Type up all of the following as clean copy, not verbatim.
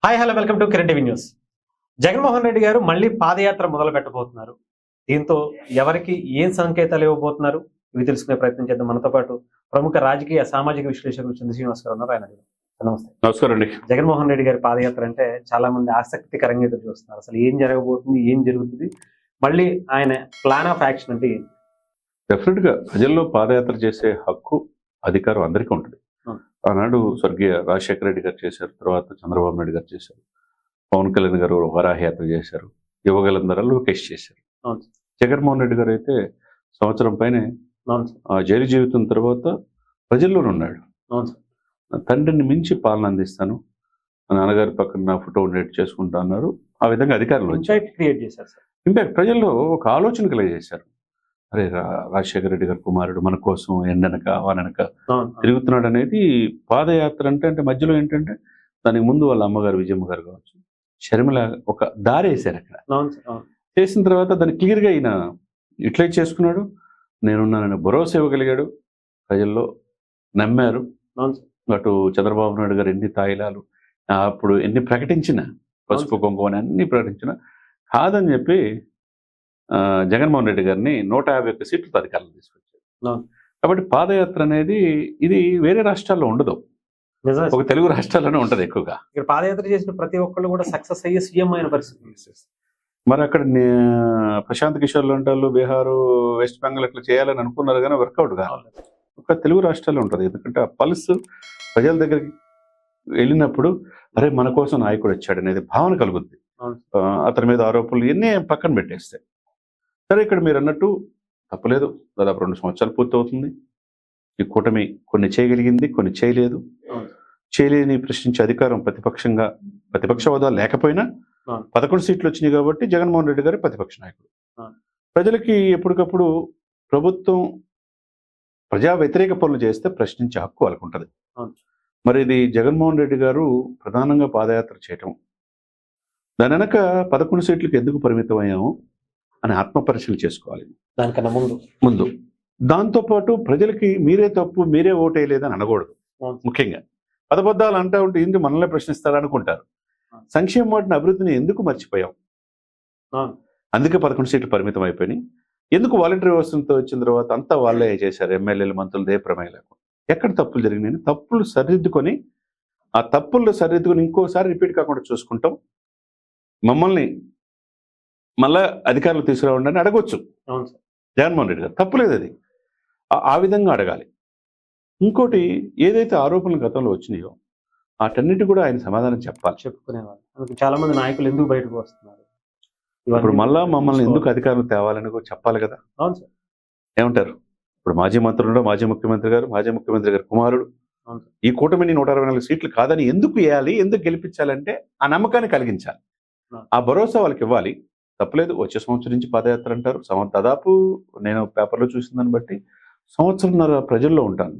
Hi hello welcome to Kiran TV news. Jaganmohan Reddy గారు మళ్ళీ పాదయాత్ర మొదలు పెట్టబోతున్నారు. దీంతో ఎవరికి ఏం సంకేతాలు ఇవ్వబోతున్నారు ఇవి తెలుసుకునే ప్రయత్నం చేద్దాం. మనతో పాటు ప్రముఖ రాజకీయ సామాజిక విశ్లేషకులు చంద్ర శ్రీనివాస్ గారు ఉన్నారు. ఆయన నమస్తే. నమస్కారం అండి. జగన్మోహన్ రెడ్డి గారి పాదయాత్ర అంటే చాలా మంది ఆసక్తికరంగా ఎదురు చూస్తున్నారు. అసలు ఏం జరగబోతుంది, ఏం జరుగుతుంది, మళ్ళీ ఆయన ప్లాన్ ఆఫ్ యాక్షన్ అంటే ఏంటి? డెఫినెట్ గా ప్రజల్లో పాదయాత్ర చేసే హక్కు, అధికారం అందరికీ ఉంటుంది. ఆనాడు స్వర్గీయ రాజశేఖర రెడ్డి గారు చేశారు, తర్వాత చంద్రబాబు నాయుడు గారు చేశారు, పవన్ కళ్యాణ్ గారు వరాహయాత్ర చేశారు, యువగలందరూ లోకేష్ చేశారు. జగన్మోహన్ రెడ్డి గారు అయితే సంవత్సరం పైనే జైలు జీవితం తర్వాత ప్రజల్లోనే ఉన్నాడు. తండ్రిని మించి పాలన అందిస్తాను, నాన్నగారి పక్కన నా ఫోటో ఉండేట్టు చేసుకుంటా అన్నారు. ఆ విధంగా అధికారులు క్రియేట్ చేశారు. ఇంపాక్ట్ ప్రజల్లో ఒక ఆలోచన కలిగజేశారు. అరే రాజశేఖర రెడ్డి గారి కుమారుడు మన కోసం ఎండనక వాననక తిరుగుతున్నాడు అనేది పాదయాత్ర అంటే మధ్యలో ఏంటంటే దానికి ముందు వాళ్ళ అమ్మగారు విజయమ్మ గారు కావచ్చు, షర్మిల ఒక దారి వేశారు అక్కడ. చేసిన తర్వాత దాన్ని క్లియర్గా ఈయన యూటిలైజ్ చేసుకున్నాడు. నేనున్నానని భరోసా ఇవ్వగలిగాడు. ప్రజల్లో నమ్మారు. అటు చంద్రబాబు నాయుడు గారు ఎన్ని తాయిలాలు అప్పుడు ఎన్ని ప్రకటించిన, పసుపు కుంకుమని అన్ని ప్రకటించిన కాదని చెప్పి జగన్మోహన్ రెడ్డి గారిని 151 సీట్లతో అధికారులు తీసుకొచ్చారు. కాబట్టి పాదయాత్ర అనేది ఇది వేరే రాష్ట్రాల్లో ఉండదు, ఒక తెలుగు రాష్ట్రాల్లోనే ఉంటది ఎక్కువగా. ఇక్కడ పాదయాత్ర చేసిన ప్రతి ఒక్కళ్ళు కూడా సక్సెస్ అయ్యే సీఎం అయిన పరిస్థితి. మరి అక్కడ ప్రశాంత్ కిషోర్ లాంటి బీహార్, వెస్ట్ బెంగాల్ ఇట్లా చేయాలని అనుకున్నారు కానీ వర్కౌట్ కాదు. ఒక తెలుగు రాష్ట్రాల్లో ఉంటది. ఎందుకంటే ఆ పల్స్ ప్రజల దగ్గరికి వెళ్ళినప్పుడు అరే మన కోసం నాయకుడు వచ్చాడు అనేది భావన కలుగుద్ది. అతని మీద ఆరోపణలు ఎన్ని పక్కన పెట్టేస్తాయి. సరే, ఇక్కడ మీరు అన్నట్టు తప్పలేదు. దాదాపు 2 సంవత్సరాలు పూర్తవుతుంది. ఈ కూటమి కొన్ని చేయగలిగింది, కొన్ని చేయలేదు. చేయలేని ప్రశ్నించే అధికారం ప్రతిపక్ష హోదా లేకపోయినా 11 సీట్లు వచ్చినాయి కాబట్టి జగన్మోహన్ రెడ్డి గారు ప్రతిపక్ష నాయకుడు. ప్రజలకి ఎప్పటికప్పుడు ప్రభుత్వం ప్రజా వ్యతిరేక పనులు చేస్తే ప్రశ్నించే హక్కు వాళ్ళకు ఉంటుంది. మరి ఇది జగన్మోహన్ రెడ్డి గారు ప్రధానంగా పాదయాత్ర చేయటం, దాని వెనక 11 సీట్లకు ఎందుకు పరిమితం అయ్యాము అని ఆత్మపరిశీలన చేసుకోవాలి. దానికన్నా ముందు దాంతోపాటు ప్రజలకి మీరే తప్పు, మీరే ఓటేయలేదని అనకూడదు. ముఖ్యంగా పదబద్ధాలు అంటా ఉంటే ఎందుకు మనల్ని ప్రశ్నిస్తారు అనుకుంటారు. సంక్షేమ వాటిని అభివృద్ధిని ఎందుకు మర్చిపోయాం, అందుకే 11 సీట్లు పరిమితం అయిపోయినాయి. ఎందుకు వాలంటరీ వ్యవస్థతో వచ్చిన తర్వాత అంతా వాళ్ళే చేశారు, ఎమ్మెల్యేలు మంత్రులు దే ప్రమేయం లేకుండా. ఎక్కడ తప్పులు జరిగినాయి, తప్పులు సరిదిద్దుకొని ఆ తప్పుల్లో సరిదిద్దుకొని ఇంకోసారి రిపీట్ కాకుండా చూసుకుంటాం. మమ్మల్ని మళ్ళా అధికారులు తీసుకురావండి అని అడగొచ్చు జగన్మోహన్ రెడ్డి గారు, తప్పులేదు అది. ఆ విధంగా అడగాలి. ఇంకోటి, ఏదైతే ఆరోపణలు గతంలో వచ్చినాయో వాటన్నిటి కూడా ఆయన సమాధానం చెప్పాలి, చెప్పుకునేవాళ్ళు. చాలా మంది నాయకులు ఎందుకు బయటకు వస్తున్నారు, ఇప్పుడు మళ్ళా మమ్మల్ని ఎందుకు అధికారులు తేవాలని కూడా చెప్పాలి కదా. అవును సార్. ఏమంటారు? ఇప్పుడు మాజీ మంత్రులు, మాజీ ముఖ్యమంత్రి గారు కుమారుడు ఈ కూటమిని 164 సీట్లు కాదని ఎందుకు వేయాలి, ఎందుకు గెలిపించాలంటే ఆ నమ్మకాన్ని కలిగించాలి, ఆ భరోసా వాళ్ళకి ఇవ్వాలి. తప్పలేదు. వచ్చే సంవత్సరం నుంచి పాదయాత్ర అంటారు. దాదాపు నేను పేపర్లో చూసిన దాన్ని బట్టి సంవత్సరంన్నర ప్రజల్లో ఉంటాను.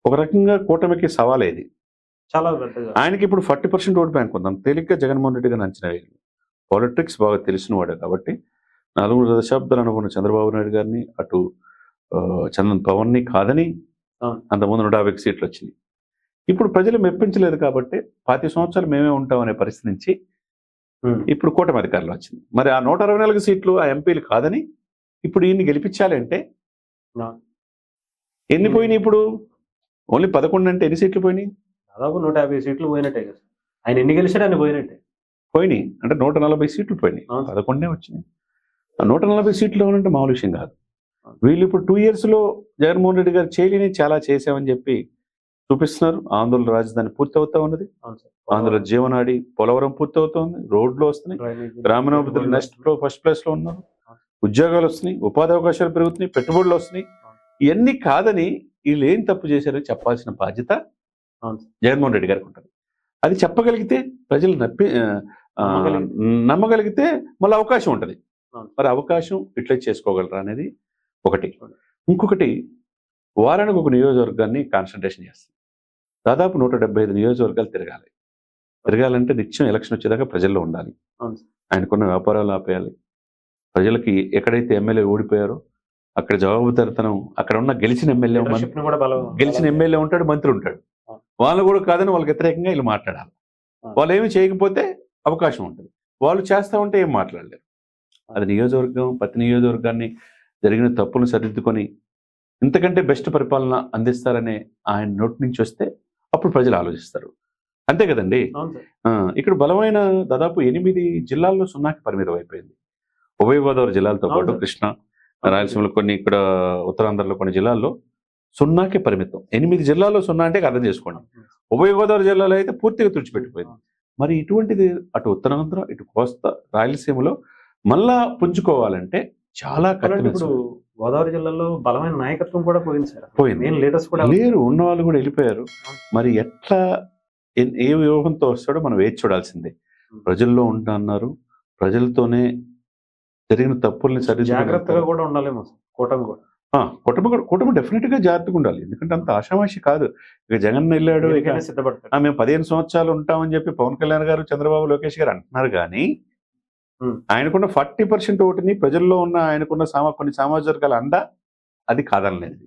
ఒక రకంగా కూటమికి సవాల్ ఇది. చాలా ఆయనకి ఇప్పుడు 40% ఓటు బ్యాంక్ ఉంది. తేలిగ్గా జగన్మోహన్ రెడ్డి గారిని అంచనా వేయాలి. పాలిటిక్స్ బాగా తెలిసిన వాడే కాబట్టి 4 దశాబ్దాలు అనుకున్న చంద్రబాబు నాయుడు గారిని, అటు పవన్ని కాదని అంతకుముందు 150 సీట్లు వచ్చినాయి. ఇప్పుడు ప్రజలు మెప్పించలేదు కాబట్టి 25 సంవత్సరాలు మేమే ఉంటామనే పరిస్థితి నుంచి ఇప్పుడు కూటమి అధికారులు వచ్చింది. మరి ఆ 164 సీట్లు ఆ ఎంపీలు కాదని ఇప్పుడు ఈయన్ని గెలిపించాలి అంటే ఎన్ని పోయినాయి? ఇప్పుడు ఓన్లీ 11 అంటే ఎన్ని సీట్లు పోయినాయి? దాదాపు 150 సీట్లు పోయినట్టే కదా. ఆయన ఎన్ని గెలిచాడు అని పోయినాయి అంటే 140 సీట్లు పోయినాయి. 11 వచ్చినాయి. 140 సీట్లు అంటే మామూలు విషయం కాదు. వీళ్ళు ఇప్పుడు 2 years లో జగన్మోహన్ రెడ్డి గారు చేయలేని చాలా చేశామని చెప్పి చూపిస్తున్నారు. ఆంధ్రుల రాజధాని పూర్తి అవుతా ఉన్నది, ఆంధ్రుల జీవనాడి పోలవరం పూర్తి అవుతుంది, రోడ్లు వస్తున్నాయి, గ్రామీణాభివృద్ధి ఫస్ట్ ప్లేస్ లో ఉన్నారు, ఉద్యోగాలు వస్తున్నాయి, ఉపాధి అవకాశాలు పెరుగుతున్నాయి, పెట్టుబడులు వస్తున్నాయి. ఇవన్నీ కాదని వీళ్ళు ఏం తప్పు చేశారో చెప్పాల్సిన బాధ్యత జగన్మోహన్ రెడ్డి గారికి ఉంటుంది. అది చెప్పగలిగితే ప్రజలు నమ్మగలిగితే మళ్ళీ అవకాశం ఉంటుంది. మరి అవకాశం ఇట్లా చేసుకోగలరా అనేది ఒకటి. ఇంకొకటి, వారానికి ఒక నియోజకవర్గాన్ని కాన్సన్ట్రేషన్ చేస్తుంది. దాదాపు 175 నియోజకవర్గాలు తిరగాలంటే నిత్యం ఎలక్షన్ వచ్చేదాకా ప్రజల్లో ఉండాలి. ఆయనకున్న వ్యాపారాలు ఆపేయాలి. ప్రజలకి ఎక్కడైతే ఎమ్మెల్యే ఓడిపోయారో అక్కడ జవాబుదారితనం, అక్కడ ఉన్న గెలిచిన ఎమ్మెల్యే ఉంటాడు, మంత్రి ఉంటాడు, వాళ్ళు కూడా కాదని వాళ్ళకి వ్యతిరేకంగా వీళ్ళు మాట్లాడాలి. వాళ్ళు ఏమి చేయకపోతే అవకాశం ఉంటుంది, వాళ్ళు చేస్తా ఉంటే ఏం మాట్లాడలేరు. అది నియోజకవర్గం, ప్రతి నియోజకవర్గాన్ని జరిగిన తప్పులను సరిదిద్దుకొని ఇంతకంటే బెస్ట్ పరిపాలన అందిస్తారనే ఆయన నోటి నుంచి వస్తే అప్పుడు ప్రజలు ఆలోచిస్తారు. అంతే కదండి. ఇక్కడ బలమైన దాదాపు 8 జిల్లాల్లో 0కి పరిమితం అయిపోయింది. ఉభయ గోదావరి జిల్లాలతో పాటు కృష్ణ, రాయలసీమలో కొన్ని, ఇక్కడ ఉత్తరాంధ్రలో కొన్ని జిల్లాల్లో 0కే పరిమితం. 8 జిల్లాల్లో 0 అంటే అర్థం చేసుకోండి. ఉభయ గోదావరి జిల్లాలో అయితే పూర్తిగా తుడిచిపెట్టిపోయింది. మరి ఇటువంటిది అటు ఉత్తరాంధ్ర, ఇటు కోస్తా, రాయలసీమలో మళ్ళా పుంజుకోవాలంటే చాలా కష్టం. ఇప్పుడు గోదావరి జిల్లాలో బలమైన నాయకత్వం కూడా పోయింది, లీడర్స్ కూడా లేరు, ఉన్న వాళ్ళు కూడా వెళ్ళిపోయారు. మరి ఎట్లా ఏ వ్యూహంతో వస్తాడో మనం వేచి చూడాల్సిందే. ప్రజల్లో ఉంటున్నారు, ప్రజలతోనే జరిగిన తప్పుల్ని జాగ్రత్తగా కూడా ఉండాలేమో కూటమి కూడా. కూటమి డెఫినెట్ గా జాగ్రత్తగా ఉండాలి. ఎందుకంటే అంత ఆషామాషి కాదు. ఇక జగన్ వెళ్ళాడు, ఇక మేము 15 సంవత్సరాలు ఉంటామని చెప్పి పవన్ కళ్యాణ్ గారు, చంద్రబాబు, లోకేష్ గారు అంటున్నారు. కానీ ఆయనకున్న 40% ఓటుని ప్రజల్లో ఉన్న ఆయనకున్న కొన్ని సామాజిక వర్గాల అండ అది కాదనలేదు.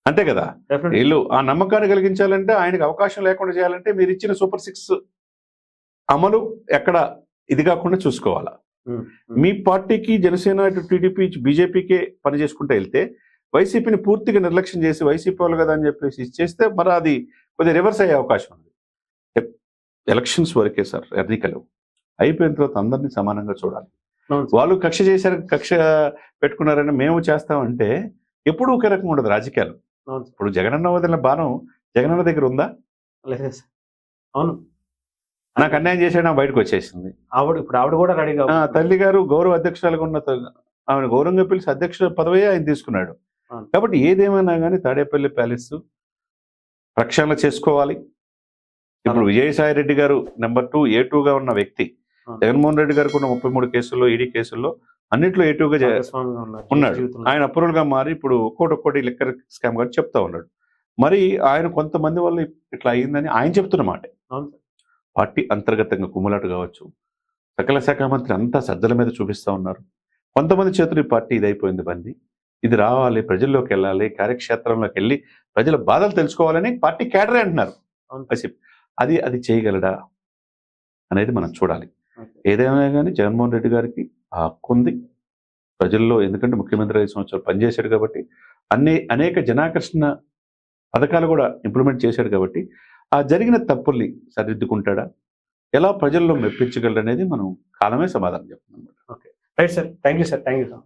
అంతే కదా. వీళ్ళు ఆ నమ్మకాన్ని కలిగించాలంటే, ఆయనకు అవకాశం లేకుండా చేయాలంటే మీరు ఇచ్చిన సూపర్ 6 అమలు ఎక్కడ ఇది కాకుండా చూసుకోవాలా. మీ పార్టీకి జనసేన, ఇటు టీడీపీ, బీజేపీకే పని చేసుకుంటూ వెళ్తే వైసీపీని పూర్తిగా నిర్లక్ష్యం చేసి వైసీపీ వాళ్ళు కదా అని చెప్పేసి ఇచ్చేస్తే మరి అది కొద్దిగా రివర్స్ అయ్యే అవకాశం ఉంది. ఎలక్షన్స్ వరకే సార్, ఎన్నికలు అయిపోయిన తర్వాత అందరినీ సమానంగా చూడాలి. వాళ్ళు కక్ష చేశారు, కక్ష పెట్టుకున్నారని మేము చేస్తామంటే ఎప్పుడు ఒకే రకం ఉండదు రాజకీయాలు. ఇప్పుడు జగనన్న వదిలిన బాణం జగనన్న దగ్గర ఉందా? అవును, నాకు అన్యాయం చేసాడు, బయటకు వచ్చేసింది. ఆవిడ కూడా రెడీగా, తల్లి గారు గౌరవ అధ్యక్షురాలుగా ఉన్న ఆమె గౌరవంగా పిలిచి అధ్యక్షుల పదవి ఆయన తీసుకున్నాడు. కాబట్టి ఏదేమైనా కానీ తాడేపల్లి ప్యాలెస్ ప్రక్షాళన చేసుకోవాలి. ఇప్పుడు విజయసాయి రెడ్డి గారు నెంబర్ 2 A2గా ఉన్న వ్యక్తి, జగన్మోహన్ రెడ్డి గారికి ఉన్న 33 కేసుల్లో, ఈడీ కేసుల్లో అన్నింటిలో A2గా ఉన్నాడు. ఆయన అప్రూవల్ గా మారి ఇప్పుడు ఒక్కోటి లిక్కర్ స్కామ్ గారు చెప్తా ఉన్నాడు. మరి ఆయన కొంతమంది వల్ల ఇట్లా అయిందని ఆయన చెప్తున్నమాట. పార్టీ అంతర్గతంగా కుమ్ములాట కావచ్చు, సకల శాఖ మంత్రి అంతా సజ్జల మీద చూపిస్తా ఉన్నారు. కొంతమంది చేతులు ఈ పార్టీ ఇదైపోయింది, బంది ఇది రావాలి, ప్రజల్లోకి వెళ్ళాలి, కార్యక్షేత్రంలోకి వెళ్ళి ప్రజల బాధలు తెలుసుకోవాలని పార్టీ క్యాడరే అంటున్నారు. అది చేయగలడా అనేది మనం చూడాలి. ఏదేమైనా కానీ జగన్మోహన్ రెడ్డి గారికి ఆ హక్కు ఉంది ప్రజల్లో. ఎందుకంటే ముఖ్యమంత్రి 5 సంవత్సరాలు పనిచేశాడు కాబట్టి, అనేక జనాకర్షణ పథకాలు కూడా ఇంప్లిమెంట్ చేశాడు కాబట్టి, ఆ జరిగిన తప్పుల్ని సరిదిద్దుకుంటాడా, ఎలా ప్రజల్లో మెప్పించగలడు అనేది మనం కాలమే సమాధానం చెప్తున్నాం. Right sir, thank you sir.